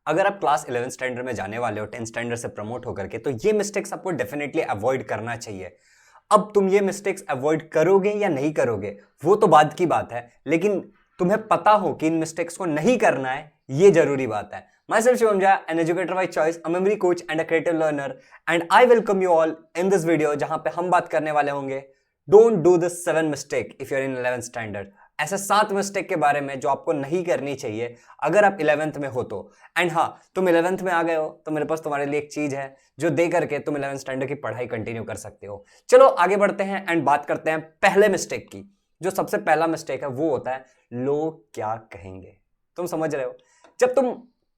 अगर आप class 11 standard में जाने वाले हो 10 स्टैंडर्ड से प्रमोट होकर के, तो ये मिस्टेक्स आपको डेफिनेटली अवॉइड करना चाहिए। अब तुम ये मिस्टेक्स अवॉइड करोगे या नहीं करोगे वो तो बाद की बात है, लेकिन तुम्हें पता हो कि इन मिस्टेक्स को नहीं करना है, ये जरूरी बात है। Myself Shivam Jha, an educator by choice, a memory coach and a creative learner, and I welcome you all in this video जहां पे हम बात करने वाले होंगे don't do this 7 mistake if you are in 11th standard. ऐसे 7 mistake के बारे में जो आपको नहीं करनी चाहिए अगर आप 11th में हो तो। एंड हाँ, तुम 11th में आ गए हो तो मेरे पास तुम्हारे लिए एक चीज है जो दे करके तुम 11th स्टैंडर्ड की पढ़ाई कंटिन्यू कर सकते हो। चलो आगे बढ़ते हैं एंड बात करते हैं पहले मिस्टेक की। जो सबसे पहला मिस्टेक है वो होता है लोग क्या कहेंगे। तुम समझ रहे हो, जब तुम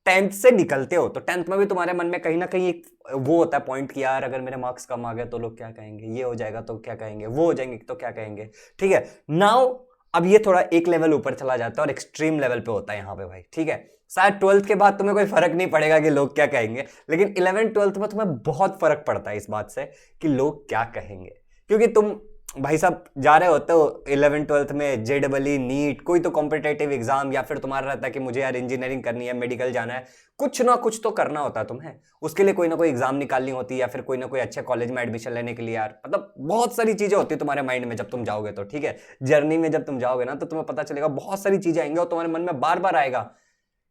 10th से निकलते हो तो 10th में भी तुम्हारे मन में कहीं ना कहीं एक वो होता है पॉइंट कि यार अगर मेरे मार्क्स कम आ गए तो लोग क्या कहेंगे, ये हो जाएगा तो क्या कहेंगे, वो हो जाएंगे तो क्या कहेंगे। ठीक है, नाउ अब ये थोड़ा एक लेवल ऊपर चला जाता है और एक्सट्रीम लेवल पे होता है यहाँ पे भाई। ठीक है, शायद 12th के बाद तुम्हें कोई फर्क नहीं पड़ेगा कि लोग क्या कहेंगे, लेकिन 11th 12th में तुम्हें बहुत फर्क पड़ता है इस बात से कि लोग क्या कहेंगे। क्योंकि तुम भाई साहब जा रहे होते हो 11th 12th में JEE नीट कोई तो कॉम्पिटेटिव एग्जाम, या फिर तुम्हारा रहता है कि मुझे यार इंजीनियरिंग करनी है, मेडिकल जाना है, कुछ ना कुछ तो करना होता है तुम्हें। उसके लिए कोई ना कोई एग्जाम निकालनी होती है या फिर कोई ना कोई अच्छे कॉलेज में एडमिशन लेने के लिए यार, मतलब बहुत सारी चीजें होती है तुम्हारे माइंड में जब तुम जाओगे तो। ठीक है, जर्नी में जब तुम जाओगे ना तो तुम्हें पता चलेगा बहुत सारी चीजें आएंगी और तुम्हारे मन में बार बार आएगा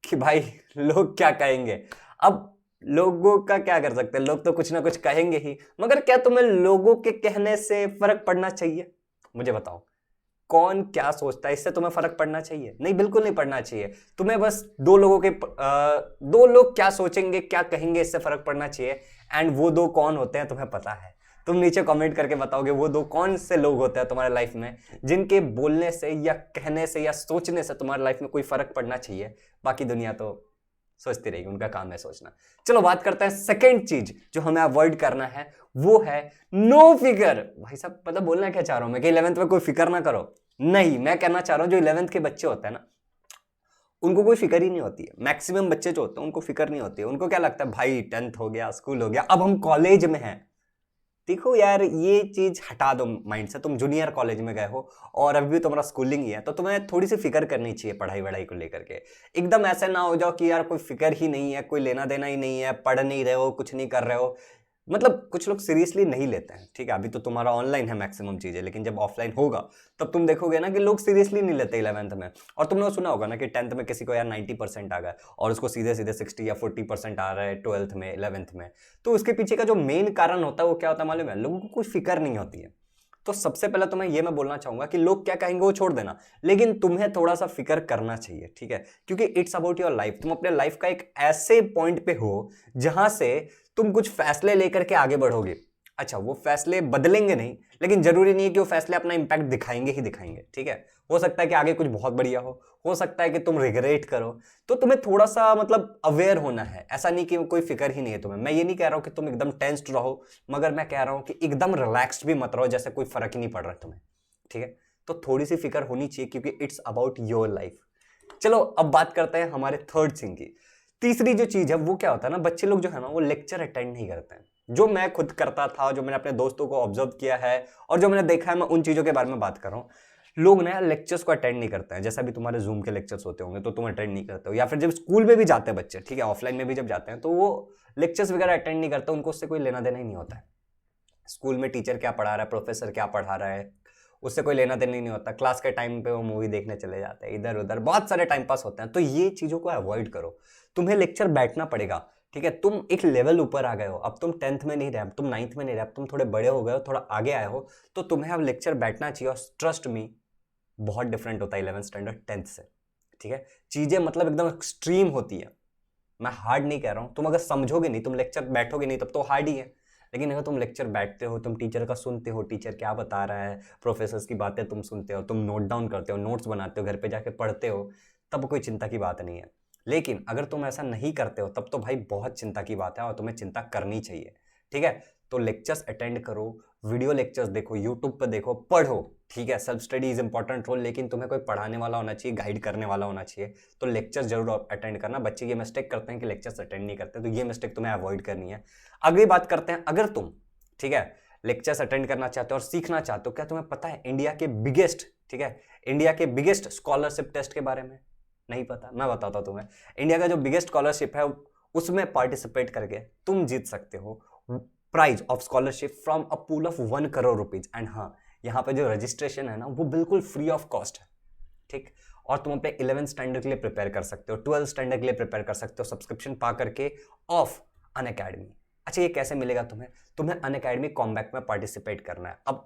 कि भाई लोग क्या कहेंगे। अब लोगों का क्या कर सकते हैं, लोग तो कुछ ना कुछ कहेंगे ही, मगर क्या तुम्हें लोगों के कहने से फर्क पड़ना चाहिए? मुझे बताओ, कौन क्या सोचता है इससे तुम्हें फर्क पड़ना चाहिए? नहीं, बिल्कुल नहीं पड़ना चाहिए। तुम्हें बस दो लोग क्या सोचेंगे क्या कहेंगे इससे फर्क पड़ना चाहिए। एंड वो दो कौन होते हैं तुम्हें पता है? तुम नीचे कमेंट करके बताओगे वो दो कौन से लोग होते हैं तुम्हारे लाइफ में जिनके बोलने से या कहने से या सोचने से तुम्हारे लाइफ में कोई फर्क पड़ना चाहिए। बाकी दुनिया तो सोचती रहेगी, उनका काम है सोचना। चलो बात करते हैं सेकंड चीज जो हमें अवॉइड करना है, वो है नो फिकर। भाई साहब पता बोलना क्या चाह रहा हूं मैं कि 11th में कोई फिक्र ना करो? नहीं, मैं कहना चाह रहा हूं जो 11th के बच्चे होते हैं ना उनको कोई फिक्र ही नहीं होती है। मैक्सिमम बच्चे जो होते हैं उनको फिक्र नहीं होती है। उनको क्या लगता है भाई 10th हो गया, स्कूल हो गया, अब हम कॉलेज में हैं। देखो यार, ये चीज हटा दो माइंड से। तुम जूनियर कॉलेज में गए हो और अभी भी तुम्हारा स्कूलिंग ही है तो तुम्हें थोड़ी सी फिक्र करनी चाहिए पढ़ाई वढ़ाई को लेकर के। एकदम ऐसे ना हो जाओ कि यार कोई फिक्र ही नहीं है, कोई लेना देना ही नहीं है, पढ़ नहीं रहे हो, कुछ नहीं कर रहे हो। मतलब कुछ लोग सीरियसली नहीं लेते हैं। ठीक है, अभी तो तुम्हारा ऑनलाइन है मैक्सिमम चीजें, लेकिन जब ऑफलाइन होगा तब तुम देखोगे ना कि लोग सीरियसली नहीं लेते 11th में। और तुमने सुना होगा ना कि 10th में किसी को यार 90% आ गया और उसको सीधे सीधे 60 या 40% आ रहा है 12th में 11th में। तो उसके पीछे का जो मेन कारण होता है वो क्या होता है मालूम है? लोगों को कोई फिक्र नहीं होती है। तो सबसे पहले तो मैं बोलना चाहूंगा कि लोग क्या कहेंगे वो छोड़ देना, लेकिन तुम्हें थोड़ा सा फिक्र करना चाहिए। ठीक है, क्योंकि इट्स अबाउट योर लाइफ। तुम अपने लाइफ का एक ऐसे पॉइंट पे हो जहां से तुम कुछ फैसले लेकर के आगे बढ़ोगे। अच्छा, वो फैसले बदलेंगे नहीं, लेकिन जरूरी नहीं है कि वो फैसले अपना इंपैक्ट दिखाएंगे ही दिखाएंगे। ठीक है, हो सकता है कि आगे कुछ बहुत बढ़िया हो सकता है कि तुम रिग्रेट करो। तो तुम्हें थोड़ा सा मतलब अवेयर होना है। ऐसा नहीं कि कोई फिक्र ही नहीं है तुम्हें। मैं ये नहीं कह रहा हूं कि तुम एकदम टेंस्ड रहो, मगर मैं कह रहा हूं कि एकदम रिलैक्स्ड भी मत रहो जैसे कोई फर्क ही नहीं पड़ रहा तुम्हें। ठीक है, तो थोड़ी सी फिक्र होनी चाहिए क्योंकि इट्स अबाउट योर लाइफ। चलो अब बात करते हैं हमारे थर्ड थिंग की। तीसरी जो चीज है वो क्या होता है ना, बच्चे लोग जो है ना वो लेक्चर अटेंड नहीं करते हैं। जो मैं खुद करता था, जो मैंने अपने दोस्तों को ऑब्जर्व किया है और जो मैंने देखा है, मैं उन चीजों के बारे में बात कर रहा हूँ। लोग ना लेक्चर्स को अटेंड नहीं करते हैं। जैसा भी तुम्हारे जूम के लेक्चर्स होते होंगे तो तुम अटेंड नहीं करते हो, या फिर जब स्कूल में भी जाते हैं बच्चे, ठीक है, ऑफलाइन में भी जब जाते हैं तो वो लेक्चर्स वगैरह अटेंड नहीं करते। उनको उससे कोई लेना देना ही नहीं होता है। स्कूल में टीचर क्या पढ़ा रहा है, प्रोफेसर क्या पढ़ा रहा है, उससे कोई लेना देना ही नहीं होता। क्लास के टाइम पे वो मूवी देखने चले जाते हैं, इधर उधर बहुत सारे टाइम पास होते हैं। तो ये चीजों को अवॉइड करो। तुम्हें लेक्चर बैठना पड़ेगा। ठीक है, तुम एक लेवल ऊपर आ गए हो, अब तुम 10th में नहीं रहे, अब तुम 9th में नहीं रहे, अब तुम थोड़े बड़े हो गए हो, थोड़ा आगे आए हो, तो तुम्हें अब लेक्चर बैठना चाहिए। और ट्रस्ट मी, बहुत डिफरेंट होता है 11th स्टैंडर्ड 10th से। ठीक है, चीजें मतलब एकदम एक्सट्रीम होती है। मैं हार्ड नहीं कह रहा हूं, तुम अगर समझोगे नहीं, तुम लेक्चर बैठोगे नहीं, तब तो हार्ड ही है। लेकिन अगर तुम लेक्चर बैठते हो, तुम टीचर का सुनते हो, टीचर क्या बता रहा है, प्रोफेसर्स की बातें तुम सुनते हो, तुम नोट डाउन करते हो, नोट्स बनाते हो, घर पे जाके पढ़ते हो, तब कोई चिंता की बात नहीं है। लेकिन अगर तुम ऐसा नहीं करते हो तब तो भाई बहुत चिंता की बात है और तुम्हें चिंता करनी चाहिए। ठीक है, तो लेक्चर्स अटेंड करो, वीडियो लेक्चर्स देखो, यूट्यूब पे देखो, पढ़ो। ठीक है, self study is important role, लेकिन तुम्हें कोई पढ़ाने वाला होना चाहिए, गाइड करने वाला होना चाहिए। तो लेक्चर्स जरूर अटेंड करना। बच्चे ये मिस्टेक करते हैं कि लेक्चर्स अटेंड नहीं करते, तो ये मिस्टेक तुम्हें अवॉइड करनी है। अगली बात करते हैं, अगर तुम ठीक है लेक्चर्स अटेंड करना चाहते हो और सीखना चाहते हो, क्या तुम्हें पता है इंडिया के बिगेस्ट, ठीक है, इंडिया के बिगेस्ट स्कॉलरशिप टेस्ट के बारे में? नहीं पता, मैं बताता हूँ तुम्हें। इंडिया का जो बिगेस्ट स्कॉलरशिप है उसमें पार्टिसिपेट करके तुम जीत सकते हो prize of scholarship from a pool of 1 crore rupees. And हाँ, यहाँ पे जो रजिस्ट्रेशन है ना वो बिल्कुल फ्री ऑफ कॉस्ट है, ठीक। और तुम अपने 11th स्टैंडर्ड के लिए प्रिपेयर कर सकते हो, 12th स्टैंडर्ड के लिए प्रिपेयर कर सकते हो सब्सक्रिप्शन पा करके ऑफ अनअकैडमी। अच्छा, ये कैसे मिलेगा तुम्हें? तुम्हें अनअकैडमी कॉम्बैक्ट में पार्टिसिपेट करना है। अब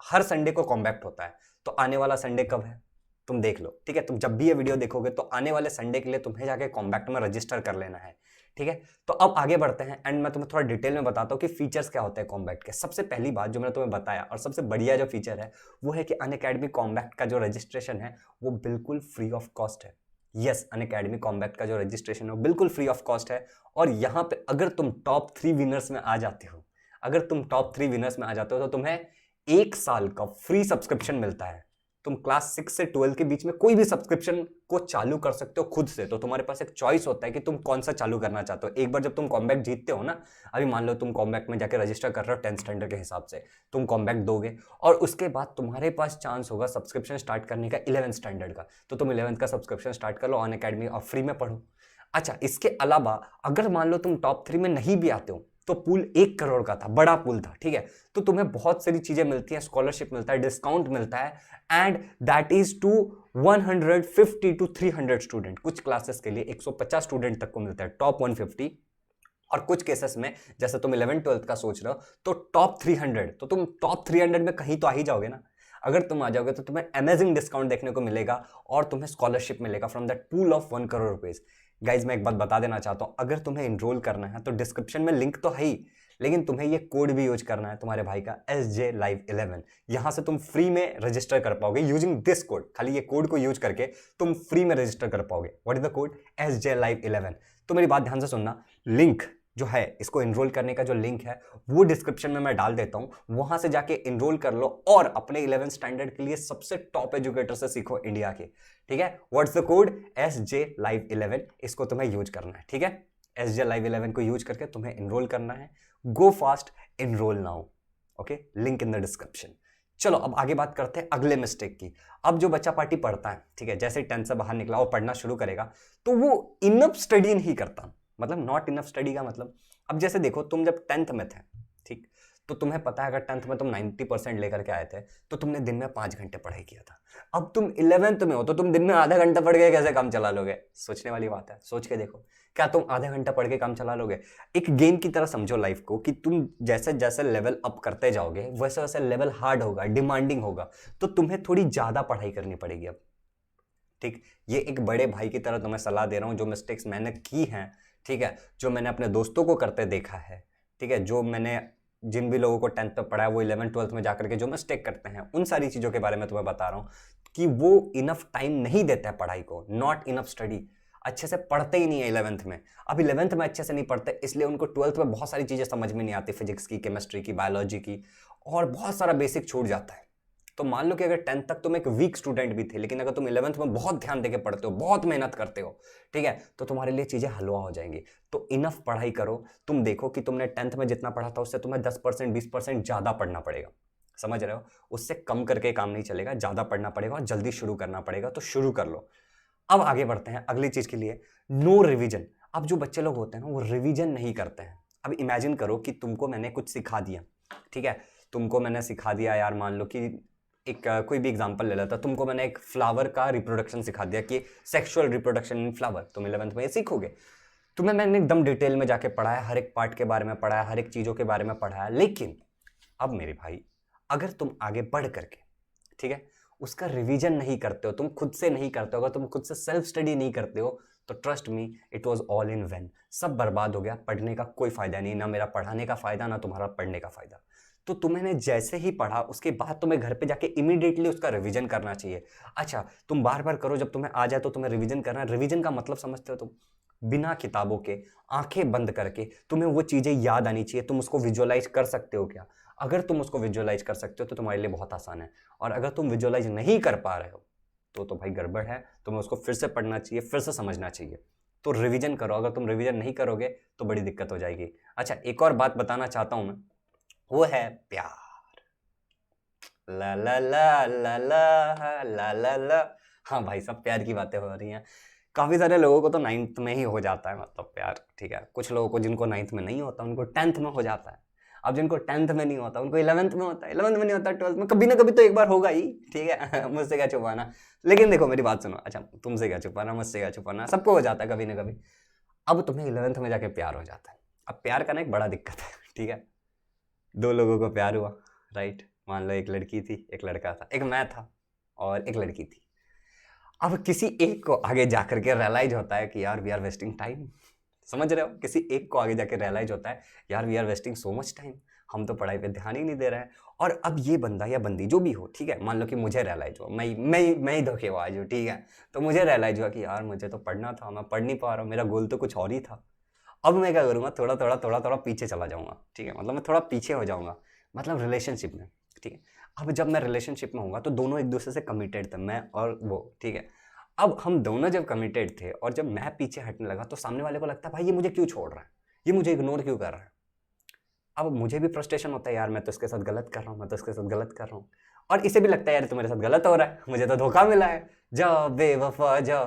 हर संडे को कॉम्बैक्ट होता है, तो आने वाला संडे कब है तुम देख लो, ठीक है। तुम जब भी ये वीडियो देखोगे तो आने वाले संडे के लिए तुम्हें जाके कॉम्बैक्ट में रजिस्टर कर लेना है, ठीक है। तो अब आगे बढ़ते हैं एंड मैं तुम्हें थोड़ा डिटेल में बताता हूँ कि फीचर्स क्या होते हैं कॉम्बैक्ट के। सबसे पहली बात जो मैंने तुम्हें बताया और सबसे बढ़िया जो फीचर है वो है कि अनअकैडमी कॉम्बैक्ट का जो रजिस्ट्रेशन है वो बिल्कुल फ्री ऑफ कॉस्ट है। यस, अनअकैडमी कॉम्बैक्ट का जो रजिस्ट्रेशन है वो बिल्कुल फ्री ऑफ कॉस्ट है। और यहाँ पे अगर तुम टॉप 3 विनर्स में आ जाते हो, अगर तुम टॉप 3 विनर्स में आ जाते हो तो तुम्हें 1 साल का फ्री सब्सक्रिप्शन मिलता है। तुम क्लास 6 से 12 के बीच में कोई भी सब्सक्रिप्शन को चालू कर सकते हो खुद से। तो तुम्हारे पास एक चॉइस होता है कि तुम कौन सा चालू करना चाहते हो। एक बार जब तुम कॉम्बैक्ट जीतते हो ना, अभी मान लो तुम कॉम्बैक्ट में जाके रजिस्टर कर रहे हो 10th स्टैंडर्ड के हिसाब से, तुम कॉम्बैक्ट दोगे और उसके बाद तुम्हारे पास चांस होगा सब्सक्रिप्शन स्टार्ट करने का 11th स्टैंडर्ड का। तो तुम 11th का सब्सक्रिप्शन स्टार्ट कर लो अनअकैडमी और फ्री में पढ़ो। अच्छा, इसके अलावा अगर मान लो तुम टॉप 3 में नहीं भी आते हो तो पूल 1 करोड़ का था, बड़ा पूल था, ठीक है। तो तुम्हें बहुत सारी चीजें मिलती हैं, स्कॉलरशिप मिलता है, डिस्काउंट मिलता है and that is to 150 to 300 student. कुछ क्लासेस के लिए 150 स्टूडेंट तक को मिलता है, टॉप 150। और कुछ केसेस में जैसे तुम 11th-12th का सोच रहे हो तो टॉप 300, तो तुम टॉप 300 में कहीं तो आ ही जाओगे ना। अगर तुम आ जाओगे तो तुम्हें अमेजिंग डिस्काउंट देखने को मिलेगा और तुम्हें स्कॉलरशिप मिलेगा from that pool of 1 crore rupees. Guys, मैं एक बात बता देना चाहता हूं, अगर तुम्हें इनरोल करना है तो डिस्क्रिप्शन में लिंक तो है ही, लेकिन तुम्हें ये कोड भी यूज करना है तुम्हारे भाई का SJLive11। यहां से तुम फ्री में रजिस्टर कर पाओगे यूजिंग दिस कोड। खाली ये कोड को यूज करके तुम फ्री में रजिस्टर कर पाओगे। What is the code? SJLive11। तो मेरी बात ध्यान से सुनना, लिंक जो है इसको इनरोल करने का जो लिंक है वो डिस्क्रिप्शन में मैं डाल देता हूं, वहां से जाके इनरोल कर लो और अपने 11th स्टैंडर्ड के लिए सबसे टॉप एजुकेटर से सीखो इंडिया के, ठीक है। What's the code? SJLive11। इसको तुम्हें यूज करना है, ठीक है। SJLive11 को यूज करके तुम्हें इनरोल करना है। Go fast, enrol now, okay, link in the description. चलो अब आगे बात करते हैं अगले मिस्टेक की। अब जो बच्चा पार्टी पढ़ता है, ठीक है, जैसे 10th से बाहर निकला और पढ़ना शुरू करेगा तो वो इनफ स्टडी नहीं करता। मतलब नॉट इनफ स्टडी का मतलब, अब जैसे देखो तुम जब 10th में थे, ठीक, तो तुम्हें पता है अगर 10th में तुम 90% लेकर के आए थे तो तुमने दिन में 5 घंटे पढ़ाई किया था। अब तुम 11th में हो तो तुम दिन में आधा घंटा पढ़ के कैसे काम चला लोगे? सोचने वाली बात है, सोच के देखो, क्या तुम आधा घंटा पढ़ के काम चला लोगे? एक गेम की तरह समझो लाइफ को कि तुम जैसे जैसे लेवल अप करते जाओगे वैसे वैसे लेवल हार्ड होगा, डिमांडिंग होगा, तो तुम्हें थोड़ी ज्यादा पढ़ाई करनी पड़ेगी अब, ठीक। ये एक बड़े भाई की तरह तुम्हें सलाह दे रहा हूं, जो मिस्टेक्स मैंने की हैं, ठीक है, जो मैंने अपने दोस्तों को करते देखा है, ठीक है, जो मैंने जिन भी लोगों को 10th पे पढ़ा है वो 11th-12th में जाकर के जो मिस्टेक करते हैं, उन सारी चीज़ों के बारे में तुम्हें बता रहा हूँ कि वो इनफ टाइम नहीं देता है पढ़ाई को, नॉट इनफ स्टडी। अच्छे से पढ़ते ही नहीं है 11th में। अब 11th में अच्छे से नहीं पढ़ते इसलिए उनको 12th में बहुत सारी चीज़ें समझ में नहीं आती, फिजिक्स की, केमिस्ट्री की, बायोलॉजी की, और बहुत सारा बेसिक छूट जाता है। तो मान लो कि अगर 10th तक तुम एक वीक स्टूडेंट भी थे, लेकिन अगर तुम 11th में बहुत ध्यान देके पढ़ते हो, बहुत मेहनत करते हो, ठीक है, तो तुम्हारे लिए चीजें हलवा हो जाएंगी। तो इनफ पढ़ाई करो। तुम देखो कि तुमने 10th में जितना पढ़ा था उससे तुम्हें 10% 20% ज्यादा पढ़ना पड़ेगा, समझ रहे हो? उससे कम करके काम नहीं चलेगा, ज्यादा पढ़ना पड़ेगा और जल्दी शुरू करना पड़ेगा। तो शुरू कर लो। अब आगे बढ़ते हैं अगली चीज के लिए, नो रिविजन। अब जो बच्चे लोग होते हैं ना वो रिविजन नहीं करते हैं। अब इमेजिन करो कि तुमको मैंने कुछ सिखा दिया, ठीक है, तुमको मैंने सिखा दिया यार, मान लो कि एक कोई भी एग्जांपल ले लेता, तुमको मैंने एक फ्लावर का रिप्रोडक्शन सिखा दिया कि सेक्सुअल रिप्रोडक्शन इन फ्लावर, तुम 11th में ये सीखोगे। तुम्हें मैंने एकदम डिटेल में जाके पढ़ाया, हर एक पार्ट के बारे में पढ़ाया, हर एक चीज़ों के बारे में पढ़ाया, लेकिन अब मेरे भाई अगर तुम आगे बढ़ करके, ठीक है, उसका रिवीजन नहीं करते हो, तुम खुद से नहीं करते हो, अगर तुम खुद से सेल्फ स्टडी नहीं करते हो तो trust me it was all in vain, सब बर्बाद हो गया। पढ़ने का कोई फायदा नहीं, ना मेरा पढ़ाने का फायदा ना तुम्हारा पढ़ने का फायदा। तो तुम्हें जैसे ही पढ़ा उसके बाद तुम्हें घर पे जाके इमीडिएटली उसका रिवीजन करना चाहिए। अच्छा, तुम बार बार करो, जब तुम्हें आ जाए तो तुम्हें रिवीजन करना। रिवीजन का मतलब समझते हो तुम? बिना किताबों के, आंखें बंद करके तुम्हें वो चीजें याद आनी चाहिए। तुम उसको विजुअलाइज कर सकते हो क्या? अगर तुम उसको विजुअलाइज कर सकते हो तो तुम्हारे लिए बहुत आसान है, और अगर तुम विजुअलाइज नहीं कर पा रहे हो तो भाई गड़बड़ है। तुम्हें उसको फिर से पढ़ना चाहिए, फिर से समझना चाहिए। तो रिवीजन करो। अगर तुम रिवीजन नहीं करोगे तो बड़ी दिक्कत हो जाएगी। अच्छा, एक और बात बताना चाहता हूं मैं, वो है प्यार। ला ला ला ला ला ला ला ला। हाँ भाई साहब, प्यार की बातें हो रही हैं। काफ़ी सारे लोगों को तो 9th में ही हो जाता है मतलब प्यार, ठीक है। कुछ लोगों को जिनको 9th में नहीं होता उनको 10th में हो जाता है। अब जिनको 10th में नहीं होता उनको 11th में होता है, 11th में नहीं होता 12th में, कभी ना कभी तो एक बार होगा ही, ठीक है। मुझसे क्या छुपाना। लेकिन देखो मेरी बात सुनो, अच्छा तुमसे क्या छुपाना, मुझसे क्या छुपाना, सबको हो जाता है कभी ना कभी। अब तुम्हें 11th में जाके प्यार हो जाता है। अब प्यार करना एक बड़ा दिक्कत है, ठीक है। दो लोगों को प्यार हुआ, राइट। मान लो एक लड़की थी, एक लड़का था, एक मैं था और एक लड़की थी। अब किसी एक को आगे जाकर के रियलाइज होता है कि यार वी आर वेस्टिंग टाइम। समझ रहे हो, किसी एक को आगे जाके रियलाइज होता है यार we are wasting so much time, हम तो पढ़ाई पे ध्यान ही नहीं दे रहे हैं। और अब ये बंदा या बंदी जो भी हो, ठीक है, मान लो कि मुझे रियलाइज हुआ, मैं ही धोखेबाज हूँ, ठीक है। तो मुझे रियलाइज हुआ कि यार मुझे तो पढ़ना था, मैं पढ़ नहीं पा रहा हूँ, मेरा गोल तो कुछ और ही था। अब मैं क्या करूँगा, थोड़ा पीछे चला जाऊँगा, ठीक है। मतलब मैं थोड़ा पीछे हो जाऊँगा, मतलब रिलेशनशिप में, ठीक है। अब जब मैं रिलेशनशिप में होऊंगा तो दोनों एक दूसरे से कमिटेड थे, मैं और वो, ठीक है। अब हम दोनों जब कमिटेड थे और जब मैं पीछे हटने लगा तो सामने वाले को लगता है भाई ये मुझे क्यों छोड़ रहा है, ये मुझे इग्नोर क्यों कर रहा है। अब मुझे भी फ्रस्ट्रेशन होता है, यार मैं तो इसके साथ गलत कर रहा हूँ, मैं तो इसके साथ गलत कर रहा हूँ। और इसे भी लगता है यार तो मेरे साथ गलत हो रहा है, मुझे तो धोखा मिला है, जा बेवफा जा,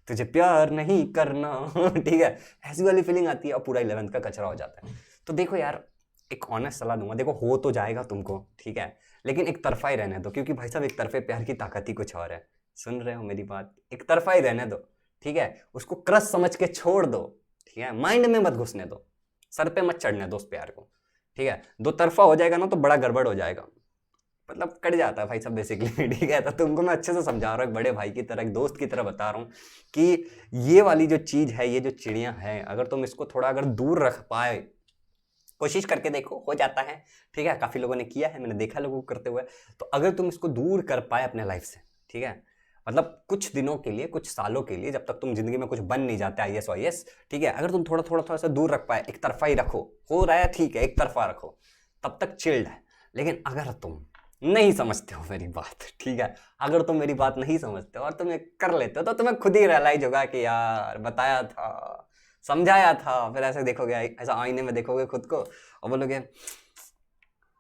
तुझे प्यार नहीं करना। ठीक है, ऐसी वाली फीलिंग आती है और पूरा 11th का कचरा हो जाता है। तो देखो यार, एक ऑनेस्ट सलाह दूंगा, देखो हो तो जाएगा तुमको, ठीक है, लेकिन एक तरफा ही रहने दो, क्योंकि भाई साहब एक तरफे प्यार की ताकत ही कुछ और है। सुन रहे हो मेरी बात, एक तरफा ही रहने दो, ठीक है। उसको क्रश समझ के छोड़ दो, ठीक है, माइंड में मत घुसने दो, सर पे मत चढ़ने दो उस प्यार को, ठीक है। दो तरफा हो जाएगा ना तो बड़ा गड़बड़ हो जाएगा, मतलब कट जाता है भाई साहब बेसिकली। ठीक है, तो तुमको मैं अच्छे से समझा रहा हूँ, एक बड़े भाई की तरह, एक दोस्त की तरह बता रहा हूँ कि ये वाली जो चीज़ है, ये जो चिड़िया है, अगर तुम इसको थोड़ा अगर दूर रख पाए, कोशिश करके देखो, हो जाता है, ठीक है। काफ़ी लोगों ने किया है, मैंने देखा लोगों को करते हुए। तो अगर तुम इसको दूर कर पाए अपने लाइफ से, ठीक है, मतलब कुछ दिनों के लिए, कुछ सालों के लिए, जब तक तुम जिंदगी में कुछ बन नहीं जाते IAS वाईएएस, ठीक है, अगर तुम थोड़ा सा दूर रख पाए, एक तरफा ही रखो, हो रहा है ठीक है, एक तरफा रखो, तब तक चिल्ड है। लेकिन अगर तुम नहीं समझते हो मेरी बात, ठीक है, अगर तुम मेरी बात नहीं समझते हो और तुम कर लेते हो, तो तुम्हें खुद ही रियलाइज होगा कि यार बताया था, समझाया था। फिर ऐसे देखोगे, ऐसा आईने में देखोगे खुद को और बोलोगे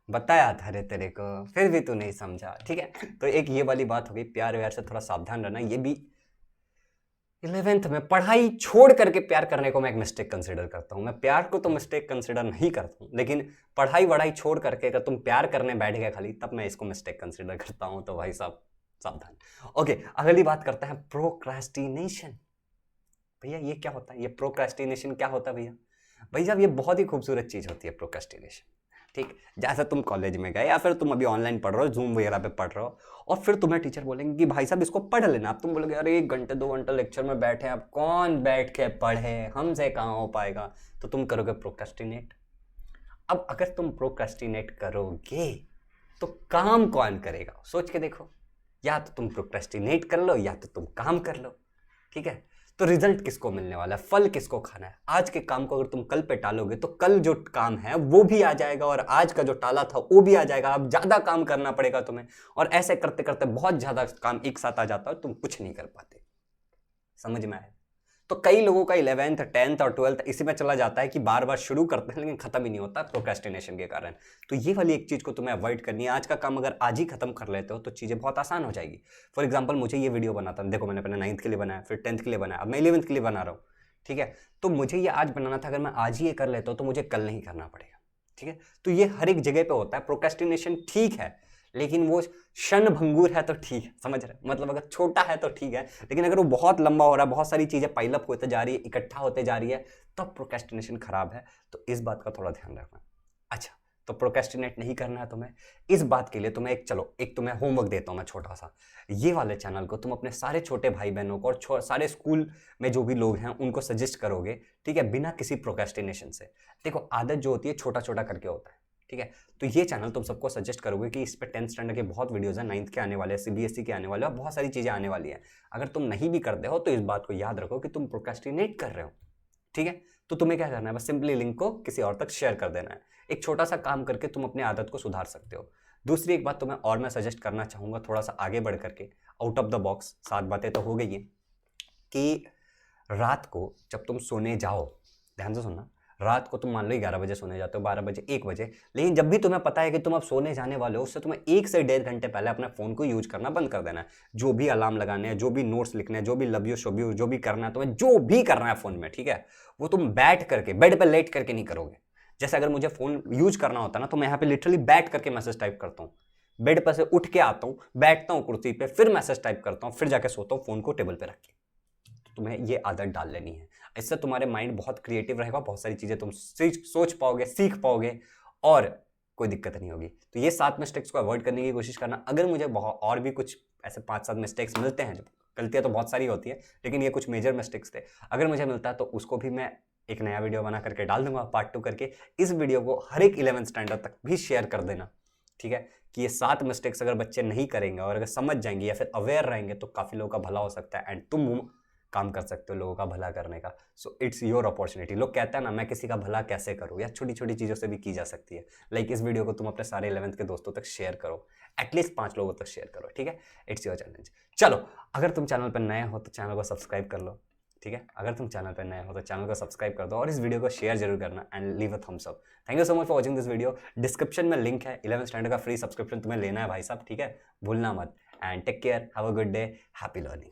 बताया था रे तेरे को, फिर भी तू नहीं समझा, ठीक है। तो एक ये वाली बात हो गई, प्यार व्यार से थोड़ा सावधान रहना। ये भी 11th में पढ़ाई छोड़ करके प्यार करने को मैं एक मिस्टेक कंसिडर करता हूँ। मैं प्यार को तो मिस्टेक कंसिडर नहीं करता हूँ, लेकिन पढ़ाई वढ़ाई छोड़ करके अगर तुम प्यार करने बैठ गए खाली, तब मैं इसको मिस्टेक कंसिडर करता हूँ। तो भाई साहब सावधान। ओके, अगली बात करते हैं प्रोक्रेस्टिनेशन। भैया ये क्या होता है, ये प्रोक्रेस्टिनेशन क्या होता है भैया? भाई साहब ये बहुत ही खूबसूरत चीज़ होती है प्रोक्रेस्टिनेशन, ठीक। जैसे तुम कॉलेज में गए या फिर तुम अभी ऑनलाइन पढ़ रहे हो, जूम वगैरह पे पढ़ रहे हो, और फिर तुम्हें टीचर बोलेंगे कि भाई साहब इसको पढ़ लेना। अब तुम बोलोगे अरे 1 घंटे 2 घंटे लेक्चर में बैठे हैं, अब कौन बैठ के पढ़े, हमसे कहाँ हो पाएगा। तो तुम करोगे प्रोक्रेस्टिनेट। अब अगर तुम प्रोक्रेस्टिनेट करोगे तो काम कौन करेगा, सोच के देखो। या तो तुम प्रोक्रेस्टिनेट कर लो या तो तुम काम कर लो, ठीक है। तो रिजल्ट किसको मिलने वाला है, फल किसको खाना है? आज के काम को अगर तुम कल पे टालोगे तो कल जो काम है वो भी आ जाएगा, और आज का जो टाला था वो भी आ जाएगा। अब ज्यादा काम करना पड़ेगा तुम्हें, और ऐसे करते करते बहुत ज्यादा काम एक साथ आ जाता है और तुम कुछ नहीं कर पाते। समझ में आया? तो कई लोगों का 11th 10th और 12th इसी में चला जाता है कि बार बार शुरू करते हैं लेकिन खत्म ही नहीं होता प्रोक्रेस्टिनेशन के कारण। तो ये वाली एक चीज को तुम्हें अवॉइड करनी है। आज का काम अगर आज ही खत्म कर लेते हो तो चीजें बहुत आसान हो जाएगी। फॉर एग्जाम्पल मुझे ये वीडियो बनाता, देखो मैंने पहले 9th के लिए बनाया, फिर 10th के लिए बनाया, अब मैं 11th के लिए बना रहा हूँ, ठीक है। तो मुझे ये आज बनाना था, अगर मैं आज ही ये कर लेता हूँ तो मुझे कल नहीं करना पड़ेगा, ठीक है। तो ये हर एक जगह पे होता है। प्रोक्रेस्टिनेशन ठीक है, लेकिन वो क्षण भंगुर है तो ठीक है, समझ रहे? मतलब अगर छोटा है तो ठीक है, लेकिन अगर वो बहुत लंबा हो रहा है, बहुत सारी चीजें पाइलअप होते जा रही है, इकट्ठा होते जा रही है, तब प्रोक्रेस्टिनेशन खराब है। तो इस बात का थोड़ा ध्यान रखना। अच्छा, तो प्रोक्रेस्टिनेट नहीं करना है तुम्हें। इस बात के लिए तुम्हें एक तुम्हें होमवर्क देता हूं मैं छोटा सा। ये वाले चैनल को तुम अपने सारे छोटे भाई बहनों को और सारे स्कूल में जो भी लोग हैं उनको सजेस्ट करोगे, ठीक है, बिना किसी प्रोक्रेस्टिनेशन से। देखो आदत जो होती है छोटा छोटा करके होता है, ठीक है। तो ये चैनल तुम सबको सजेस्ट करोगे कि इस पे 10th स्टैंडर्ड के बहुत वीडियोस हैं, 9th के आने वाले हैं, CBSE के आने वाले हैं, बहुत सारी चीजें आने वाली हैं। अगर तुम नहीं भी करते हो तो इस बात को याद रखो कि तुम प्रोक्रेस्टिनेट कर रहे हो, ठीक है। तो तुम्हें क्या करना है, बस सिंपली लिंक को किसी और तक शेयर कर देना है। एक छोटा सा काम करके तुम अपनी आदत को सुधार सकते हो। दूसरी एक बात तुम्हें और मैं सजेस्ट करना चाहूंगा, थोड़ा सा आगे बढ़ करके, आउट ऑफ द बॉक्स। 7 बातें तो हो गई हैं कि रात को जब तुम सोने जाओ, ध्यान से सुनना, रात को तुम मान लो 11 बजे सोने जाते हो, 12 बजे, 1 बजे, लेकिन जब भी तुम्हें पता है कि तुम अब सोने जाने वाले हो, उससे तुम्हें 1 से 1.5 घंटे पहले अपने फ़ोन को यूज करना बंद कर देना है। जो भी अलार्म लगाने हैं, जो भी नोट्स लिखने हैं, जो भी लव यू शुभ यू जो भी करना है तुम्हें, जो भी करना है फ़ोन में, ठीक है, वो तुम बैठ करके बेड पर लेट करके नहीं करोगे। जैसे अगर मुझे फ़ोन यूज करना होता ना, तो मैं यहाँ पे लिटरली बैठ करके मैसेज टाइप करता हूँ, बेड पर से उठ के आता हूँ, बैठता हूँ कुर्सी पे, फिर मैसेज टाइप करता हूँ, फिर जाके सोता हूँ फ़ोन को टेबल पे रख के। तो तुम्हें ये आदत डाल लेनी है। इससे तुम्हारे माइंड बहुत क्रिएटिव रहेगा, बहुत सारी चीज़ें तुम सोच पाओगे, सीख पाओगे और कोई दिक्कत नहीं होगी। तो ये 7 मिस्टेक्स को अवॉइड करने की कोशिश करना। अगर मुझे बहुत और भी कुछ ऐसे 5-7 मिस्टेक्स मिलते हैं, जो गलतियाँ तो बहुत सारी होती है, लेकिन ये कुछ मेजर मिस्टेक्स थे, अगर मुझे मिलता है तो उसको भी मैं एक नया वीडियो बना करके डाल दूंगा, पार्ट 2 करके। इस वीडियो को हर एक 11th स्टैंडर्ड तक भी शेयर कर देना, ठीक है, कि ये 7 मिस्टेक्स अगर बच्चे नहीं करेंगे और अगर समझ जाएंगे या फिर अवेयर रहेंगे तो काफ़ी लोगों का भला हो सकता है, एंड तुम काम कर सकते हो लोगों का भला करने का। So it's your opportunity. लोग कहते हैं ना, मैं किसी का भला कैसे करूँ, या छोटी छोटी चीज़ों से भी की जा सकती है। लाइक इस वीडियो को तुम अपने सारे 11th के दोस्तों तक शेयर करो, एटलीस्ट 5 लोगों तक शेयर करो, ठीक है। It's your challenge. चलो, अगर तुम चैनल पर नए हो तो चैनल को सब्सक्राइब कर लो, ठीक है। अगर तुम चैनल पर नए हो तो चैनल को सब्सक्राइब कर दो और इस वीडियो को शेयर जरूर करना and leave a thumbs up. Thank you so much for watching this video. Description में लिंक है, 11th स्टैंडर्ड का फ्री सब्सक्रिप्शन तुम्हें लेना है भाई साहब, ठीक है, भूलना मत। And take care, have a good day, happy learning.